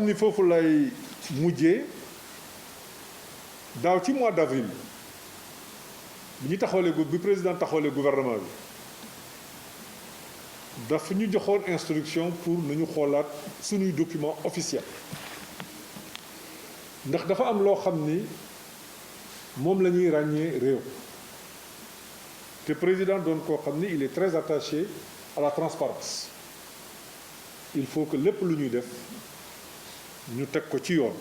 ni foofu lay mujjee daaw ci mois d'avril bi ñu taxawalee bi président taxawalee gouvernement bi dafa ñu joxoon instruction pour nañu xoolaat suñuy document officiel ndax dafa am loo xam ni moom la ñuy ràññee réew te président doon koo xam ni il est très attaché à la transparence il faut que lépp lu ñuy def ñu teg ko ci yoon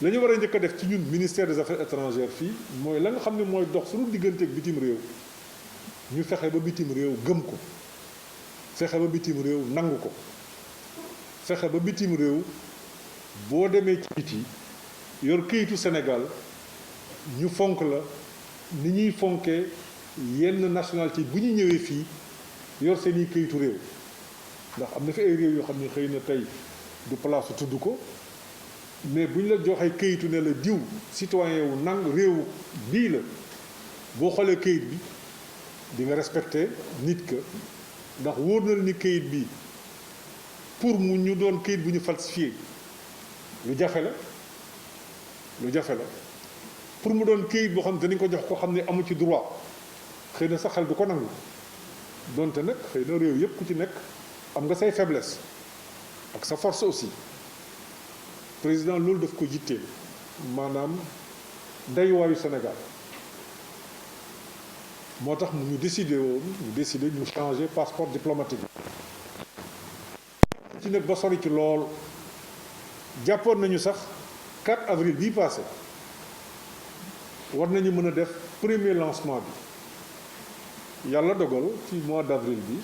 la ñu war a njëkk a def ci ñun ministère des affaires étrangères fii mooy la nga xam ne mooy dox suñu diggante ak bitim réew ñu fexe ba bitim réew gëm ko fexe ba bitim réew nangu ko fexe ba bitim réew boo demee ci biti yor këyitu Sénégal ñu fonk la ni ñuy fonkee yenn nationalité bu ñu ñëwee fii yor seeni këyitu réew ndax am na fi ay réew yoo xam ne xëy na tey du place tudd ko mais bu ñu la joxee këyitu ne la diw citoyen wu réew bii la boo xoolee këyit bi di nga respecté nit ka ndax wóor na la ni këyit bi pour mu ñu doon këyit bu ñu falsifié lu jafe la pour mu doon këyit boo xam ne dañu ko jox ko xam ne amu ci droit xëy na sa xel du ko nangu donte nag xëy na réew yépp ku ci nekk am nga say faiblesse ak sa force aussi président loolu daf ko yitteel maanaam dayuwaayu Sénégal moo tax ñu décidé ñu changer passeport diplomatique ci nag ba sori ci lool jàppoon nañu sax 4 avril bii passé war nañu mën a def premier lancement bi yàlla dogal ci mois d'avril bi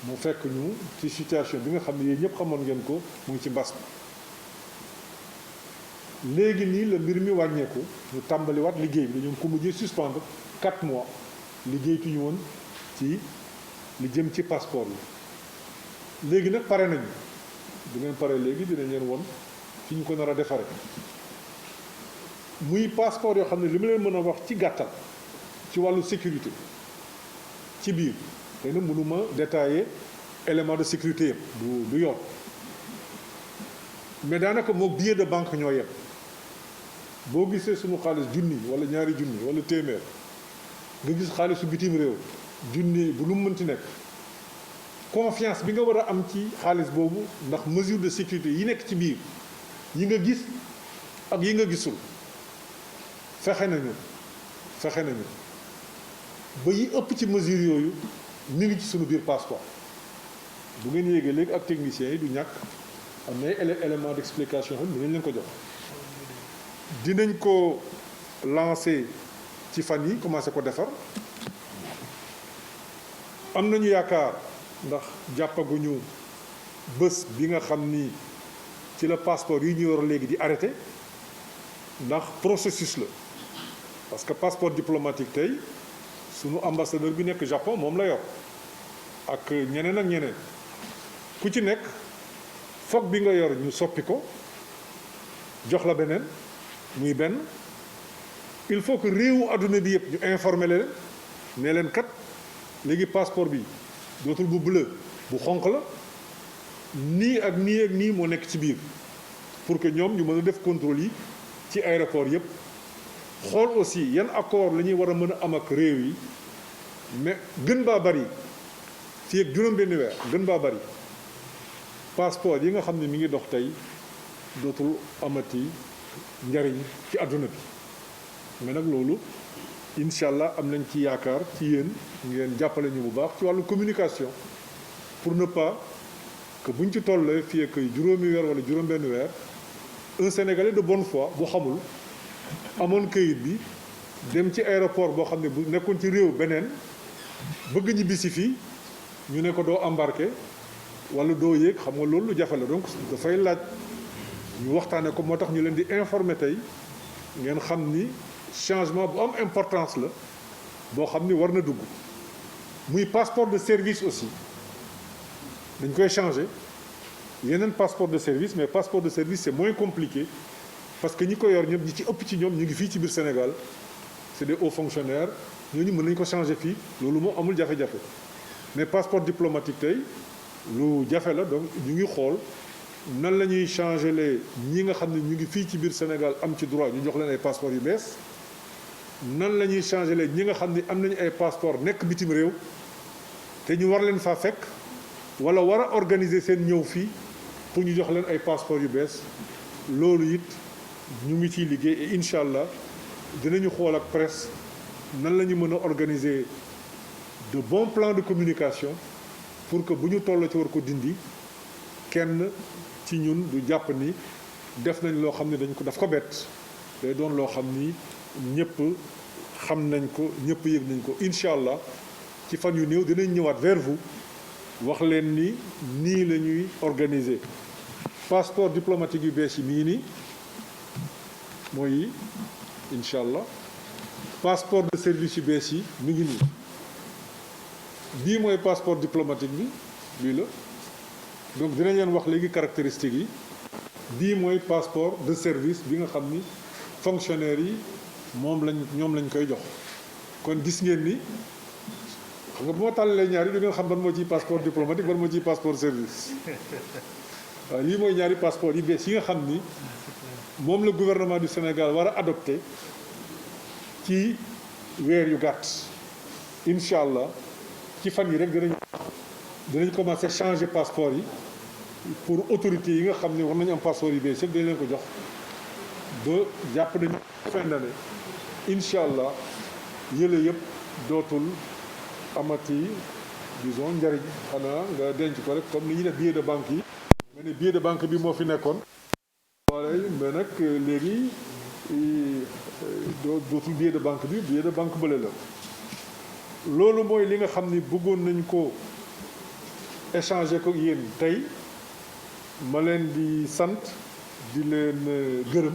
mu fekk ñu ci situation bi nga xam ne yéen ñëpp xamoon ngeen ko mu ngi ci mbas bi léegi nii la mbir mi wàññeeku ñu tàmbaliwaat liggéey bi dañu ko mujjee suspendre 4 mois liggéeytuñu woon ci li jëm ci passeport yi léegi nag pare nañu du ngeen pare léegi dinañ leen won fi ñu ko nar a defaree muy passeport yoo xam ne li ma leen mën a wax ci gàttal ci wàllu sécurité ci biir xëy na mënuma détailler élément de sécurité yëpp du yoon mais daanaka moo billet de banque ñoo yem boo gisee suñu xaalis junni wala ñaari junni wala téeméer nga gis xaalisu bitim réew junni bu lu mu mënti nekk confiance bi nga war a am ci xaalis boobu ndax mesure de sécurité yi nekk ci biir yi nga gis ak yi nga gisul fexe nañu ba yi ëpp ci mesure yooyu mi ngi ci suñu biir passeport bu ngeen yéegee léegi ak techniciens yi du ñàkk am na ay élément d'explication xam dinañ leen ko jox dinañ ko lancer ci fan yi commencé ko defar am nañu yaakaar ndax jàppaguñu bés bi nga xam ni ci la passeport yi ñu yor léegi di arrêté ndax processus la parce que passeport diplomatique tey sunu ambassadeur bi nekk Japon moom la yor ak ñeneen ak ñeneen ku ci nekk foog bi nga yor ñu soppi ko jox la beneen muy benn il faut que réewu adduna bi yëpp ñu informer leen ne leen kat léegi passeport bi dootul bu bleu bu xonq la nii ak nii ak nii moo nekk ci biir pour que ñoom ñu mën a def contrôle yi ci aéroport yëpp xool aussi yan accord la ñuy war a mën a am ak réew yi mais gën baa bari fii ak juróom-benni weer gën baa bari passeport yi nga xam ne mi ngi dox tey dootul amati njariñ ci àdduna bi mais nag loolu incha allah am nañ ci yaakaar ci yéen ngeen jàppale ñu bu baax ci wàllu communication pour ne pas que buñ ci tollee fii ak juróomi weer wala juróom-benn weer un Sénégalais de bonne foi bu xamul amoon këyit bi dem ci aéroport boo xam ne bu nekkoon ci réew beneen bëgg ñibbisi fii ñu ne ko doo embarqué wala doo yéeg xam nga loolu lu jafe la donc dafay laaj ñu waxtaane ko moo tax ñu leen di informer tey ngeen xam ni changement bu am importance la boo xam ni war na dugg muy passeport de service aussi dañ koy changer yeneen passeport de service mais passeport de service c'est moins compliqué parce que ñi ko yor ñëpp ñi ci ëpp ci ñoom ñu ngi fii ci biir Sénégal c'est des hauts fonctionnaires ñooñu mën nañu ko changer fii loolu moo amul jafe-jafe mais passeport diplomatique tey lu jafe la donc ñu ngi xool nan la ñuy changer les ñi nga xam ne ñu ngi fii ci biir Sénégal am ci droit ñu jox leen ay passeport yu bees nan la ñuy changer les ñi nga xam ne am nañu ay passeport nekk bitim réew te ñu war leen faa fekk wala war a organiser seen ñëw fii pour ñu jox leen ay passeport yu bees loolu it ñu ngi ciy liggéey et incha allah dinañu xool ak presse nan la ñu mën a organiser de bons plans de communication pour que bu ñu toll ci war ko dindi kenn ci ñun du jàpp ni def nañ loo xam ne dañ ko daf ko bett day doon loo xam ni ñëpp xam nañ ko ñëpp yëg nañ ko incha allah ci fan yu néew dinañ ñëwaat vers vous wax leen ni nii la ñuy organiser passeport diplomatique yu bees yi mi ngi nii mooy yi incha allah passeport de service yu bees yi mi ngi nii bii mooy passeport diplomatique bi bii la donc dinañ leen wax léegi caractéristiques yi bii mooy passeport de service bi nga xam ni fonctionnaires yi ñoom lañ koy jox kon gis ngeen ni xam nga bu ma tàllalee ñaar yi du ngeen xam ban moo ciy passeport diplomatique ban moo ciy passeport service waaw lii mooy ñaari passeport yi bees yi nga xam ni moom la gouvernement du Sénégal war a adopté ci weer yu gàtt incha allah ci fan yi rek dinañ commencé changer passeport yi pour autorités yi nga xam ne war nañu am passeport yu bees yëpp dañ leen ko jox ba jàpp nañu fin d'année incha allah yële yëpp dootul amati disons njariñ xanaa nga denc ko rek comme ni ñuy def billet de banque yi mais ne billet de banque bi moo fi nekkoon wala mais nag léegi dootul billet de banque bi billet de banque bële la loolu mooy li nga xam ni bëggoon nañ ko échanger ko yéen tey ma leen di sant di leen gërëm